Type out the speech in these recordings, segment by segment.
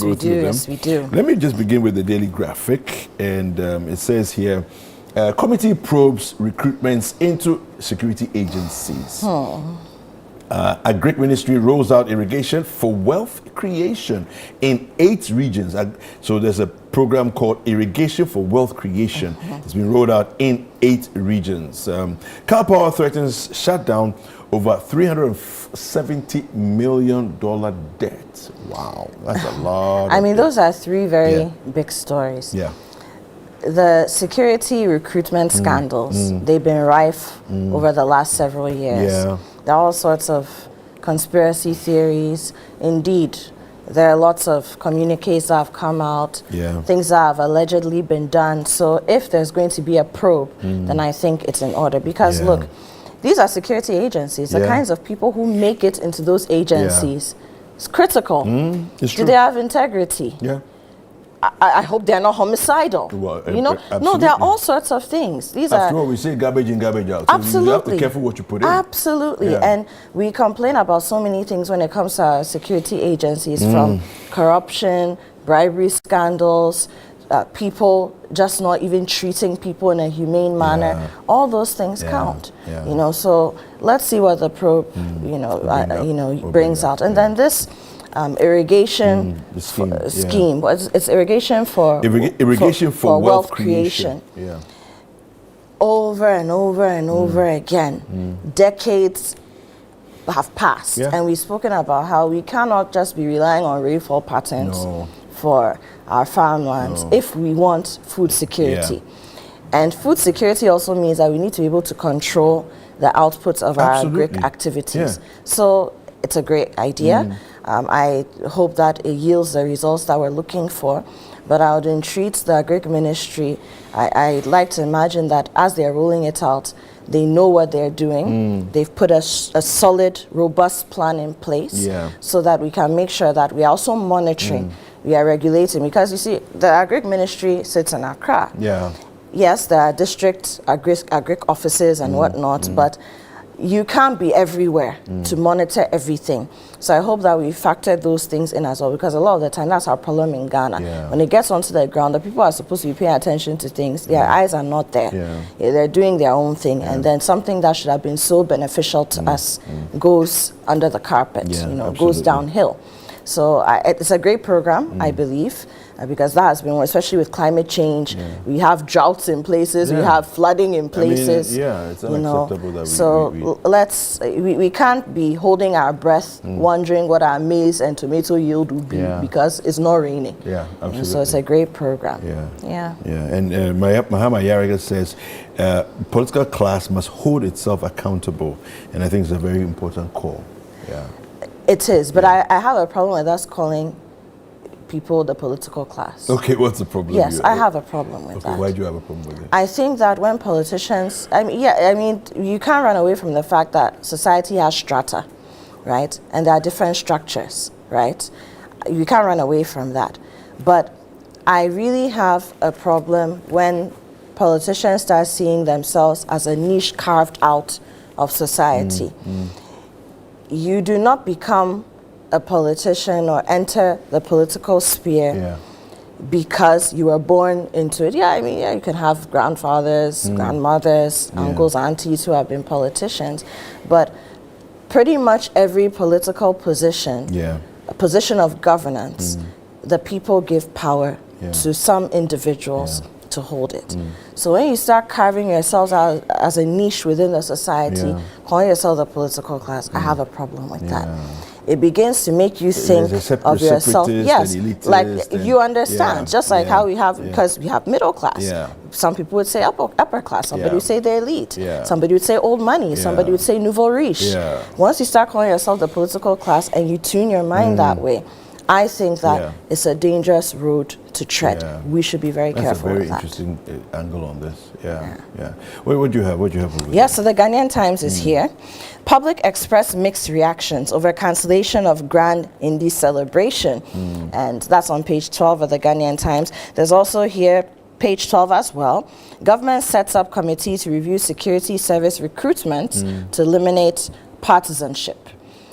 go through them. Yes, we do. Let me just begin with the Daily Graphic, and it says here, committee probes recruitments into security agencies. Agric Ministry rolls out irrigation for wealth creation in 8 regions. So there's a program called Irrigation for Wealth Creation. It's been rolled out in 8 regions. Cal Power threatens shutdown over $370 million debt. Wow, that's a lot. I mean, those are 3 very big stories. Yeah. The security recruitment scandals, they've been rife over the last several years. Yeah. There are all sorts of conspiracy theories. Indeed, there are lots of communiques that have come out, things that have allegedly been done. So if there's going to be a probe, then I think it's in order. Because look, these are security agencies, the kinds of people who make it into those agencies. It's critical. It's Do true. they have integrity? Yeah. I hope they're not homicidal. Well, you know, no, there are all sorts of things. These After are all, we say garbage in, garbage out. So absolutely. you have to be careful what you put in. Absolutely, and we complain about so many things when it comes to our security agencies, from corruption, bribery scandals, people just not even treating people in a humane manner. All those things count. You know, so let's see what the probe, brings out, and then this. Irrigation scheme. It's irrigation for wealth creation. Yeah. Over and over and over again, decades have passed, and we've spoken about how we cannot just be relying on rainfall patterns for our farmlands if we want food security. And food security also means that we need to be able to control the outputs of our agric activities. So it's a great idea. I hope that it yields the results that we're looking for. But I would entreat the Agric Ministry. I'd like to imagine that as they're rolling it out, they know what they're doing. They've put a solid, robust plan in place so that we can make sure that we are also monitoring, we are regulating. Because you see, the Agric Ministry sits in Accra. Yes, there are district agric offices and whatnot, but you can't be everywhere to monitor everything. So I hope that we factor those things in as well, because a lot of the time that's our problem in Ghana. When it gets onto the ground, the people are supposed to be paying attention to things. Their eyes are not there. They're doing their own thing, and then something that should have been so beneficial to us goes under the carpet, goes downhill. So it's a great program, I believe. Because that has been, especially with climate change, we have droughts in places, we have flooding in places. I mean, it's unacceptable that we can't be holding our breath, wondering what our maize and tomato yield will be because it's not raining. Absolutely. So it's a great program. And Mahama Yariga says, political class must hold itself accountable, and I think it's a very important call. It is, but I have a problem with us calling people the political class. Okay, what's the problem? Yes, I have a problem with that. Why do you have a problem with it? I think that when politicians, you can't run away from the fact that society has strata, right? And there are different structures, right? You can't run away from that. But I really have a problem when politicians start seeing themselves as a niche carved out of society. You do not become a politician or enter the political sphere because you were born into it. You can have grandfathers, grandmothers, uncles, aunties who have been politicians, but pretty much every political position, a position of governance, the people give power to some individuals to hold it. So when you start carving yourselves out as a niche within the society, calling yourself the political class, I have a problem with that. It begins to make you think of yourself. Yes, like you understand, just like how we have, because we have middle class. Some people would say upper class, somebody would say the elite, somebody would say old money, somebody would say nouveau riche. Once you start calling yourself the political class and you tune your mind that way, I think that it's a dangerous road to tread. We should be very careful with that. That's a very interesting angle on this. What do you have? So the Ghanaian Times is here. Public expressed mixed reactions over cancellation of Grand Indie celebration. And that's on page 12 of the Ghanaian Times. There's also here, page 12 as well. Government sets up committee to review security service recruitment to eliminate partisanship.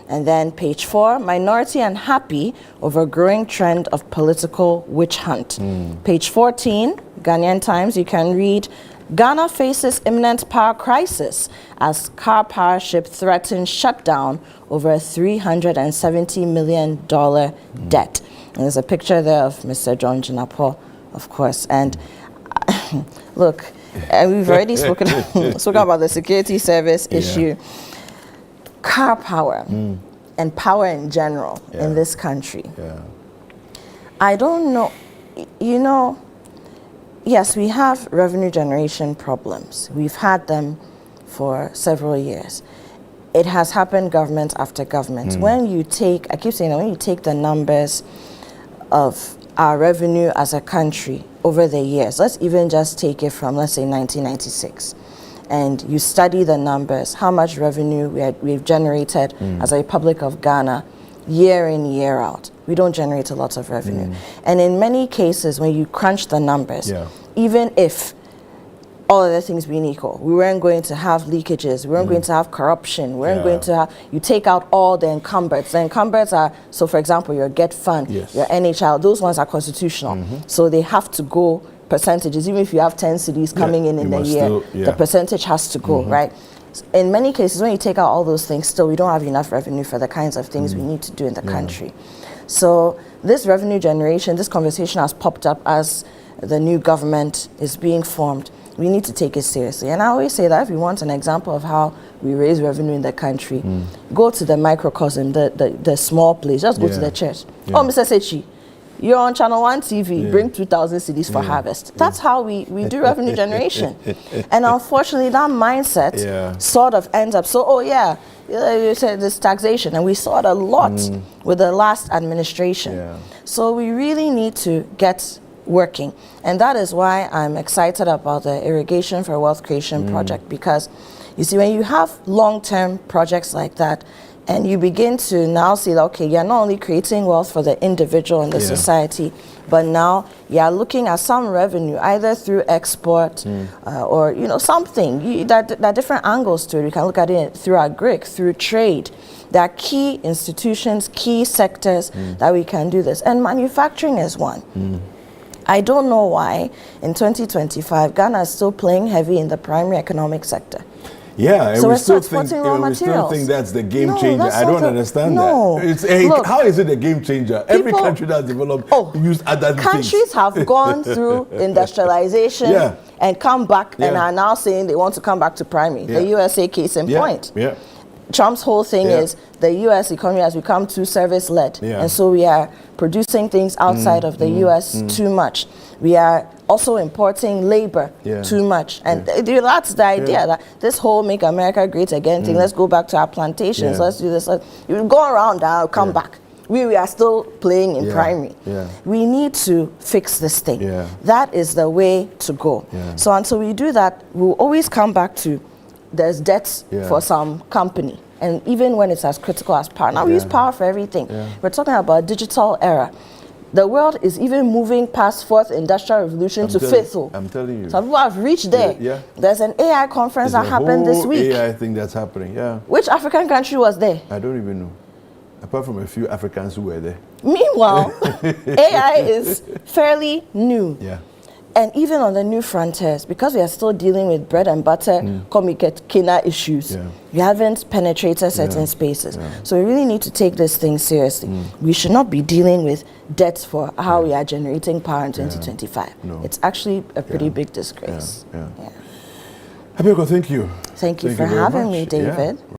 And then page 4, minority unhappy over growing trend of political witch hunt. Page 14, Ghanaian Times, you can read, Ghana faces imminent power crisis as car power ship threatens shutdown over a $370 million debt. And there's a picture there of Mr. John Jinapo, of course. And look, we've already spoken about the security service issue. Car power and power in general in this country. I don't know, you know, yes, we have revenue generation problems. We've had them for several years. It has happened government after government. When you take, I keep saying that when you take the numbers of our revenue as a country over the years, let's even just take it from, let's say, 1996. And you study the numbers, how much revenue we've generated as a Republic of Ghana year in, year out. We don't generate a lot of revenue. And in many cases, when you crunch the numbers, even if all other things being equal, we weren't going to have leakages, we weren't going to have corruption, we weren't going to have, you take out all the encumbreds. The encumbreds are, so for example, your GET fund, your NHL, those ones are constitutional. So they have to go percentages, even if you have 10 cities coming in the year, the percentage has to go, right? In many cases, when you take out all those things, still we don't have enough revenue for the kinds of things we need to do in the country. So this revenue generation, this conversation has popped up as the new government is being formed. We need to take it seriously. And I always say that if you want an example of how we raise revenue in the country, go to the microcosm, the small place, just go to the church. Oh, Mr. Sechi, you're on ChannelOne TV, bring 2,000 cedis for harvest. That's how we do revenue generation. And unfortunately, that mindset sort of ends up, you said this taxation, and we saw it a lot with the last administration. So we really need to get working. And that is why I'm excited about the Irrigation for Wealth Creation project, because you see, when you have long-term projects like that, and you begin to now see that, okay, you're not only creating wealth for the individual and the society, but now you're looking at some revenue, either through export or, you know, something. There are different angles to it. You can look at it through agric, through trade. There are key institutions, key sectors that we can do this. And manufacturing is one. I don't know why in 2025, Ghana is still playing heavy in the primary economic sector. Yeah, and so we still think that's the game changer. I don't understand that. It's, look, how is it a game changer? Every country that's developed used other things. Countries have gone through industrialization and come back and are now saying they want to come back to primary. The USA case in point. Trump's whole thing is the U.S. economy has become too service-led. And so we are producing things outside of the U.S. too much. We are also importing labor too much. And that's the idea, that this whole Make America Great Again thing, let's go back to our plantations, let's do this. You go around now, come back. We are still playing in primary. We need to fix this thing. That is the way to go. So until we do that, we'll always come back to there's debts for some company. And even when it's as critical as power. Now we use power for everything. We're talking about a digital era. The world is even moving past fourth industrial revolution to fifth. I'm telling you. Some people have reached there. There's an AI conference that happened this week. AI thing that's happening, Which African country was there? I don't even know. Apart from a few Africans who were there. Meanwhile, AI is fairly new. And even on the new frontiers, because we are still dealing with bread and butter, kina issues, we haven't penetrated certain spaces. So we really need to take this thing seriously. We should not be dealing with debts for how we are generating power in 2025. It's actually a pretty big disgrace. Abeko, thank you. Thank you for having me, David.